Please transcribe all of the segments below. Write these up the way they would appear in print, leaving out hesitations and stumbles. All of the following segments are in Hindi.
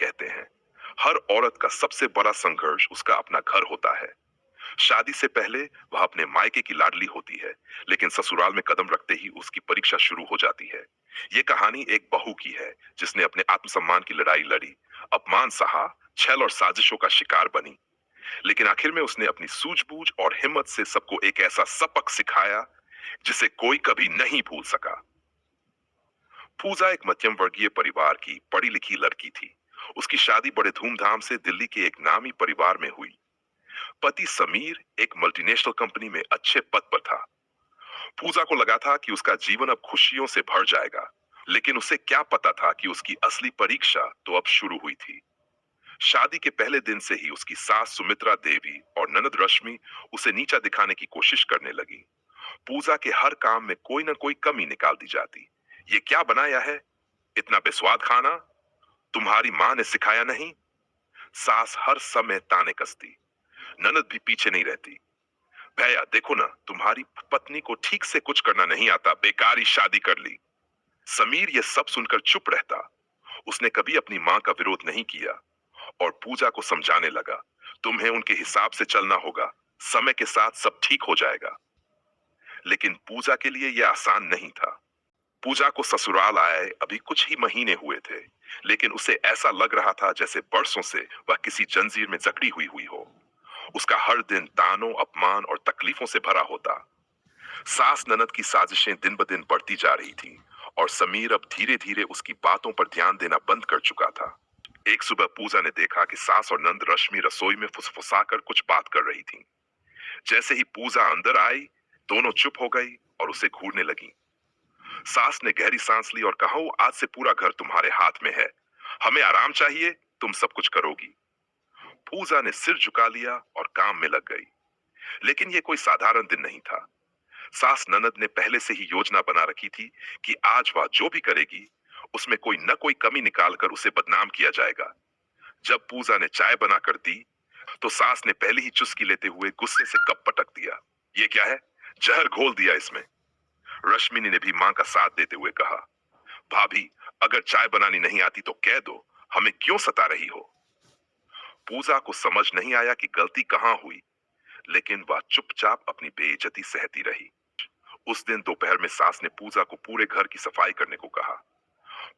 कहते हैं। हर औरत का सबसे बड़ा संघर्ष उसका अपना घर होता है। शादी से पहले वह अपने मायके की लाडली होती है, लेकिन ससुराल में कदम रखते ही उसकी परीक्षा शुरू हो जाती है। ये कहानी एक बहू की है जिसने अपने आत्मसम्मान की लड़ाई लड़ी, अपमान सहा, छल और साजिशों का शिकार बनी, लेकिन आखिर में उसने अपनी सूझबूझ और हिम्मत से सबको एक ऐसा सबक सिखाया जिसे कोई कभी नहीं भूल सका। पूजा एक मध्यम वर्गीय परिवार की पढ़ी लिखी लड़की थी। उसकी शादी बड़े धूमधाम से दिल्ली के एक नामी परिवार में हुई। पति समीर एक मल्टीनेशनल कंपनी में अच्छे पद पर था। पूजा को लगा था कि उसका जीवन अब खुशियों से भर जाएगा, लेकिन उसे क्या पता था कि उसकी असली परीक्षा तो अब शुरू हुई थी। शादी के पहले दिन से ही उसकी सास सुमित्रा देवी और ननद रश्मि उसे नीचा दिखाने की कोशिश करने लगी। पूजा के हर काम में कोई ना कोई कमी निकाल दी जाती। ये क्या बनाया है? इतना बेस्वाद खाना? तुम्हारी माँ ने सिखाया नहीं? सास हर समय ताने कसती। ननद भी पीछे नहीं रहती। भैया देखो ना, तुम्हारी पत्नी को ठीक से कुछ करना नहीं आता, बेकार ही शादी कर ली। समीर ये सब सुनकर चुप रहता। उसने कभी अपनी माँ का विरोध नहीं किया और पूजा को समझाने लगा, तुम्हें उनके हिसाब से चलना होगा, समय के साथ सब ठीक हो जाएगा। लेकिन पूजा के लिए यह आसान नहीं था। पूजा को ससुराल आए अभी कुछ ही महीने हुए थे, लेकिन उसे ऐसा लग रहा था जैसे बरसों से वह किसी जंजीर में जकड़ी हुई हुई हो। उसका हर दिन तानों, अपमान और तकलीफों से भरा होता। सास ननद की साजिशें दिन ब दिन बढ़ती जा रही थी और समीर अब धीरे धीरे उसकी बातों पर ध्यान देना बंद कर चुका था। एक सुबह पूजा ने देखा कि सास और नंद रश्मि रसोई में फुसफुसाकर कुछ बात कर रही थी। जैसे ही पूजा अंदर आई, दोनों चुप हो गई और उसे घूरने लगी। सास ने गहरी सांस ली और कहा, आज से पूरा घर तुम्हारे हाथ में है, हमें आराम चाहिए, तुम सब कुछ करोगी। पूजा ने सिर झुका लिया और काम में लग गई। लेकिन यह कोई साधारण दिन नहीं था। सास ननद ने पहले से ही योजना बना रखी थी कि आज वह जो भी करेगी उसमें कोई न कोई कमी निकालकर उसे बदनाम किया जाएगा। जब पूजा ने चाय बना कर दी तो सास ने पहले ही चुस्की लेते हुए गुस्से से कप पटक दिया। ये क्या है? जहर घोल दिया इसमें। रश्मिनी ने भी मां का साथ देते हुए कहा, भाभी अगर चाय बनानी नहीं आती तो कह दो, हमें क्यों सता रही हो। पूजा को समझ नहीं आया कि गलती कहां हुई, लेकिन वह चुपचाप अपनी बेइज्जती सहती रही। उस दिन दोपहर में सास ने पूजा को पूरे घर की सफाई करने को कहा।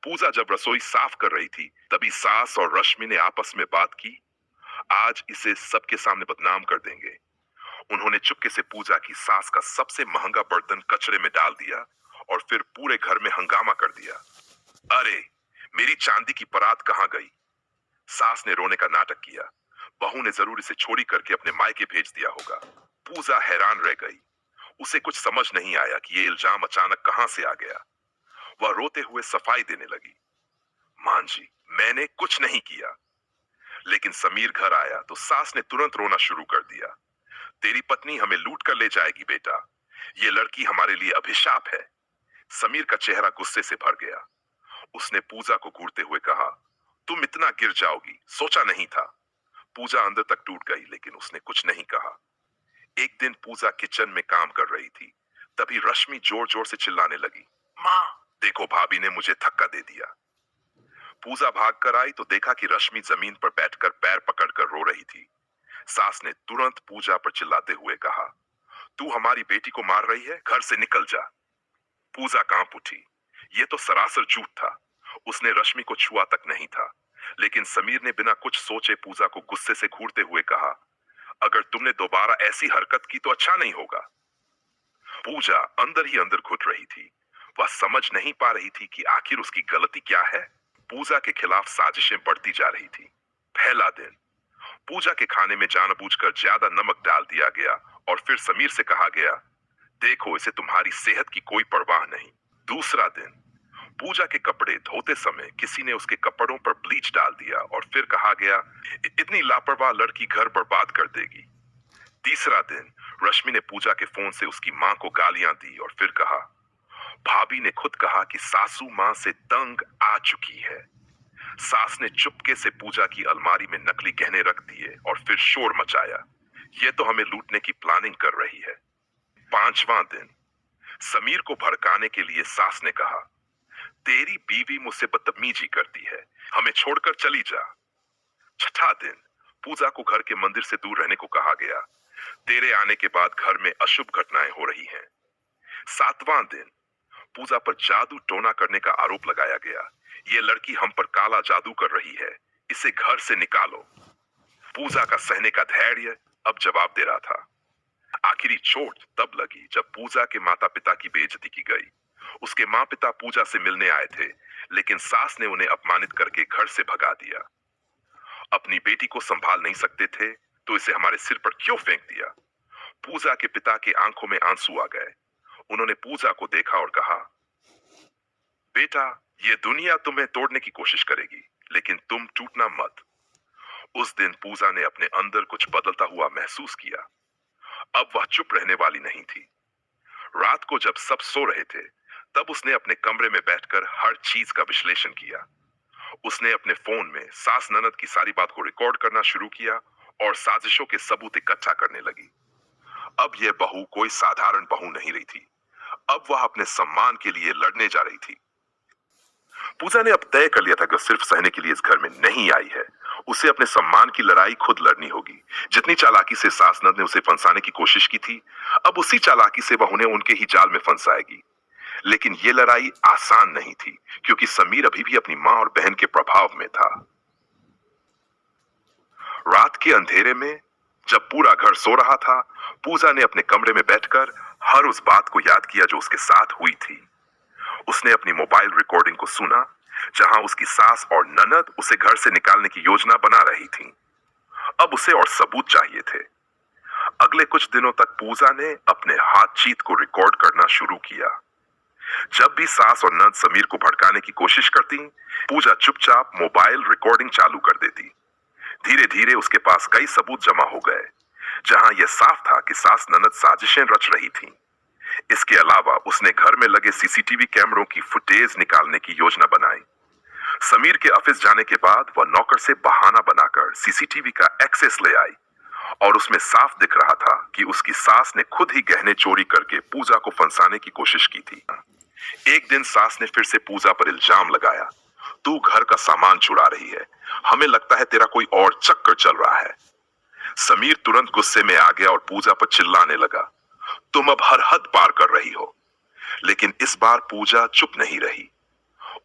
पूजा जब रसोई साफ कर रही थी तभी सास और रश्मि ने आपस में बात की, आज इसे सबके सामने बदनाम कर देंगे। उन्होंने चुपके से पूजा की सास का सबसे महंगा बर्तन कचरे में डाल दिया और फिर पूरे घर में हंगामा कर दिया। अरे, मेरी चांदी की परात कहां गई? सास ने रोने का नाटक किया। बहू ने जरूर इसे छोड़ी करके अपने मायके भेज दिया होगा। पूजा हैरान रह गई। उसे कुछ समझ नहीं आया कि ये इल्जाम अचानक कहां से आ गया। वह रोते हुए सफाई देने लगी। मान जी, मैंने कुछ नहीं किया। लेकिन समीर घर आया तो सास ने तुरंत रोना शुरू कर दिया। तेरी पत्नी हमें लूट कर ले जाएगी बेटा, ये लड़की हमारे लिए अभिशाप है। समीर का चेहरा गुस्से से भर गया। उसने पूजा को घूरते हुए कहा, तुम इतना गिर जाओगी सोचा नहीं था। पूजा अंदर तक टूट गई लेकिन उसने कुछ नहीं कहा। एक दिन पूजा किचन में काम कर रही थी, तभी रश्मि जोर जोर से चिल्लाने लगी, माँ देखो भाभी ने मुझे धक्का दे दिया। पूजा भाग कर आई तो देखा कि रश्मि जमीन पर बैठकर पैर पकड़कर रो रही थी। सास ने तुरंत पूजा पर चिल्लाते हुए कहा, तू हमारी बेटी को मार रही है, घर से निकल जा। पूजा कांप उठी। ये तो सरासर झूठ था। उसने रश्मि को छुआ तक नहीं था। लेकिन समीर ने बिना कुछ सोचे पूजा को गुस्से से घूरते हुए कहा, अगर तुमने दोबारा ऐसी हरकत की तो अच्छा नहीं होगा। पूजा अंदर ही अंदर घुट रही थी। वह समझ नहीं पा रही थी कि आखिर उसकी गलती क्या है। पूजा के खिलाफ साजिशें बढ़ती जा रही थी। पहला दिन, पूजा के खाने में जानबूझकर ज्यादा नमक डाल दिया गया और फिर समीर से कहा गया, देखो इसे तुम्हारी सेहत की कोई परवाह नहीं। दूसरा दिन, पूजा के कपड़े धोते समय किसी ने उसके कपड़ों पर ब्लीच डाल दिया और फिर कहा गया, इतनी लापरवाह लड़की घर बर्बाद कर देगी। तीसरा दिन, रश्मि ने पूजा के फोन से उसकी मां को गालियां दी और फिर कहा, भाभी ने खुद कहा कि सासू मां से तंग आ चुकी है। सास ने चुपके से पूजा की अलमारी में नकली गहने रख दिए और फिर शोर मचाया, ये तो हमें लूटने की प्लानिंग कर रही है। पांचवां दिन, समीर को भड़काने के लिए सास ने कहा, तेरी बीवी मुझसे बदतमीजी करती है, हमें छोड़कर चली जा। छठा दिन, पूजा को घर के मंदिर से दूर रहने को कहा गया। तेरे आने के बाद घर में अशुभ घटनाएं हो रही हैं। सातवां दिन, पूजा पर जादू टोना करने का आरोप लगाया गया। ये लड़की हम पर काला जादू कर रही है, इसे घर से निकालो। पूजा का सहने का धैर्य अब जवाब दे रहा था। आखिरी चोट तब लगी जब पूजा के माता पिता की बेइज्जती की गई। उसके माँ पिता पूजा से मिलने आए थे, लेकिन सास ने उन्हें अपमानित करके घर से भगा दिया। अपनी बेटी को संभाल नहीं सकते थे तो इसे हमारे सिर पर क्यों फेंक दिया? पूजा के पिता की आंखों में आंसू आ गए। उन्होंने पूजा को देखा और कहा, बेटा, ये दुनिया तुम्हें तोड़ने की कोशिश करेगी, लेकिन तुम टूटना मत। उस दिन पूजा ने अपने अंदर कुछ बदलता हुआ महसूस किया। अब वह चुप रहने वाली नहीं थी। रात को जब सब सो रहे थे, तब उसने अपने कमरे में बैठकर हर चीज का विश्लेषण किया। उसने अपने फोन में सास ननद की सारी बात को रिकॉर्ड करना शुरू किया और साजिशों के सबूत इकट्ठा करने लगी। अब यह बहू कोई साधारण बहू नहीं रही थी। अब वह अपने सम्मान के लिए लड़ने जा रही थी। पूजा ने अब तय कर लिया था कि वह सिर्फ सहने के लिए इस घर में नहीं आई है। उसे अपने सम्मान की लड़ाई खुद लड़नी होगी। जितनी चालाकी से सास ननद ने उसे फंसाने की कोशिश की थी, अब उसी चालाकी से वह उन्हें उनके ही जाल में फंसाएगी। लेकिन यह लड़ाई आसान नहीं थी, क्योंकि समीर अभी भी अपनी मां और बहन के प्रभाव में था। रात के अंधेरे में जब पूरा घर सो रहा था, पूजा ने अपने कमरे में बैठकर हर उस बात को याद किया जो उसके साथ हुई थी। उसने अपनी मोबाइल रिकॉर्डिंग को सुना, जहां उसकी सास और ननद उसे घर से निकालने की योजना बना रही थीं। अब उसे और सबूत चाहिए थे। अगले कुछ दिनों तक पूजा ने अपने बातचीत को रिकॉर्ड करना शुरू किया। जब भी सास और ननद समीर को भड़काने की कोशिश करती, पूजा चुपचाप मोबाइल रिकॉर्डिंग चालू कर देती। धीरे धीरे उसके पास कई सबूत जमा हो गए, जहां यह साफ था कि सास ननद साजिशें रच रही थीं। इसके अलावा उसने घर में लगे सीसीटीवी कैमरों की फुटेज निकालने की योजना बनाई। समीर के ऑफिस जाने के बाद वह नौकर से बहाना बनाकर सीसीटीवी का एक्सेस ले आई और उसमें साफ दिख रहा था कि उसकी सास ने खुद ही गहने चोरी करके पूजा को फंसाने की कोशिश की थी। एक दिन सास ने फिर से पूजा पर इल्जाम लगाया, तू घर का सामान चुरा रही है, हमें लगता है तेरा कोई और चक्कर चल रहा है। समीर तुरंत गुस्से में आ गया और पूजा पर चिल्लाने लगा, तुम अब हर हद पार कर रही हो। लेकिन इस बार पूजा चुप नहीं रही।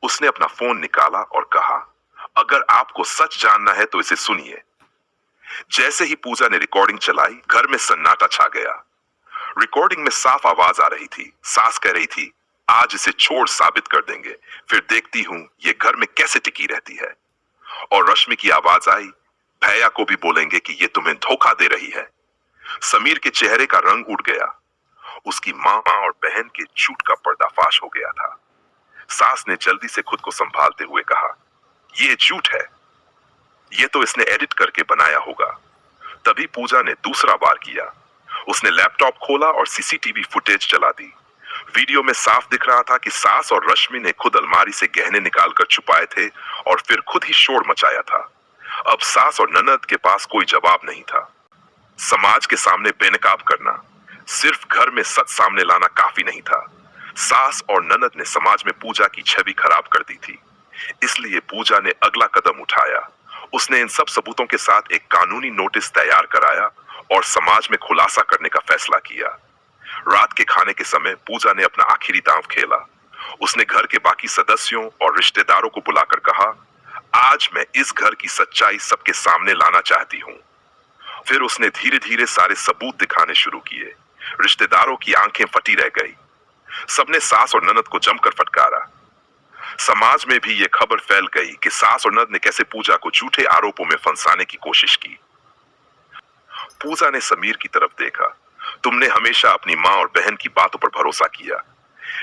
उसने अपना फोन निकाला और कहा, अगर आपको सच जानना है तो इसे सुनिए। जैसे ही पूजा ने रिकॉर्डिंग चलाई, घर में सन्नाटा छा गया। रिकॉर्डिंग में साफ आवाज आ रही थी। सास कह रही थी, आज इसे छोड़ साबित कर देंगे, फिर देखती हूं ये घर में कैसे टिकी रहती है। और रश्मि की आवाज आई, भैया को भी बोलेंगे कि ये तुम्हें धोखा दे रही है। समीर के चेहरे का रंग उड़ गया। उसकी मां और बहन के झूठ का पर्दाफाश हो गया था। सास ने जल्दी से खुद को संभालते हुए कहा, ये झूठ है, ये तो इसने एडिट करके बनाया होगा। तभी पूजा ने दूसरा वार किया। उसने लैपटॉप खोला और सीसीटीवी फुटेज चला दी। वीडियो में साफ दिख रहा था कि सास और रश्मि ने खुद अलमारी से गहने निकालकर छुपाए थे और फिर खुद ही शोर मचाया था। अब सास और ननद के पास कोई जवाब नहीं था। समाज के सामने बेनकाब करना, सिर्फ घर में सच सामने लाना काफी नहीं था। सास और ननद ने समाज में पूजा की छवि खराब कर दी थी। इसलिए पूजा ने अगला कदम उठाया। उसने इन सब सबूतों के साथ एक कानूनी नोटिस तैयार कराया और समाज में खुलासा करने का फैसला किया। रात के खाने के समय पूजा ने अपना आखिरी दांव खेला। उसने घर के बाकी सदस्यों और रिश्तेदारों को बुलाकर कहा, आज मैं इस घर की सच्चाई सबके सामने लाना चाहती हूँ। फिर उसने धीरे धीरे सारे सबूत दिखाने शुरू किए। रिश्तेदारों की आंखें फटी रह गई। सबने सास और ननद को जमकर फटकारा। समाज में भी यह खबर फैल गई कि सास और ननद ने कैसे पूजा को झूठे आरोपों में फंसाने की कोशिश की। पूजा ने समीर की तरफ देखा। तुमने हमेशा अपनी मां और बहन की बातों पर भरोसा किया,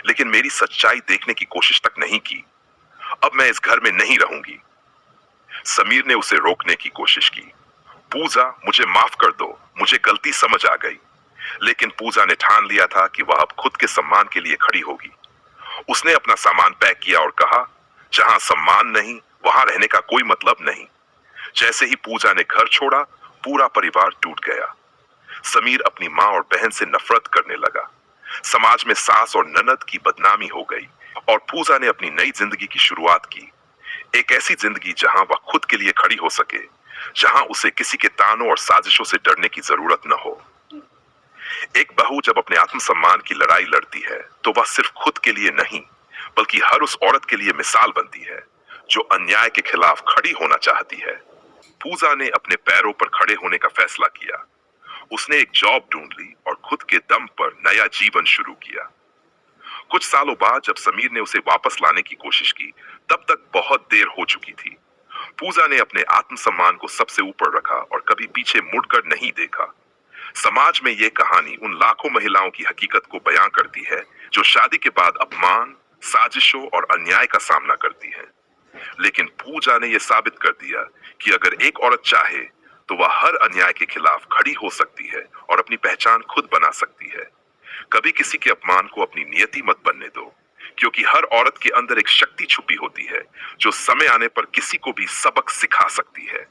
लेकिन मेरी सच्चाई देखने की कोशिश तक नहीं की। अब मैं इस घर में नहीं रहूंगी। समीर ने उसे रोकने की कोशिश की। पूजा, मुझे माफ कर दो, मुझे गलती समझ आ गई। लेकिन पूजा ने ठान लिया था कि वह अब खुद के सम्मान के लिए खड़ी होगी। उसने अपना सामान पैक किया और कहा, जहां सम्मान नहीं वहां रहने का कोई मतलब नहीं। जैसे ही पूजा ने घर छोड़ा, पूरा परिवार टूट गया। समीर अपनी मां और बहन से नफरत करने लगा। समाज में सास और ननद की बदनामी हो गई और पूजा ने अपनी नई जिंदगी की शुरुआत की। एक ऐसी जिंदगी जहां वह खुद के लिए खड़ी हो सके, जहां उसे किसी के तानों और साजिशों से डरने की जरूरत न हो। एक बहू जब अपने आत्मसम्मान की लड़ाई लड़ती है, तो वह सिर्फ खुद के लिए नहीं, बल्कि हर उस औरत के लिए मिसाल बनती है, जो अन्याय के खिलाफ खड़ी होना चाहती है। पूजा ने अपने पैरों पर खड़े होने का फैसला किया। उसने एक जॉब ढूंढ ली और खुद के दम पर नया जीवन शुरू किया। कुछ सालों बाद जब समीर ने उसे वापस लाने की कोशिश की, तब तक बहुत देर हो चुकी थी। पूजा ने अपने आत्मसम्मान को सबसे ऊपर रखा और कभी पीछे मुड़कर नहीं देखा। समाज में यह कहानी उन लाखों महिलाओं की हकीकत को बयां करती है, जो शादी के बाद अपमान, साजिशों और अन्याय का सामना करती हैं। लेकिन पूजा ने यह साबित कर दिया कि अगर एक औरत चाहे, तो वह हर अन्याय के खिलाफ खड़ी हो सकती है और अपनी पहचान खुद बना सकती है। कभी किसी के अपमान को अपनी नियति मत बनने दो, क्योंकि हर औरत के अंदर एक शक्ति छुपी होती है, जो समय आने पर किसी को भी सबक सिखा सकती है।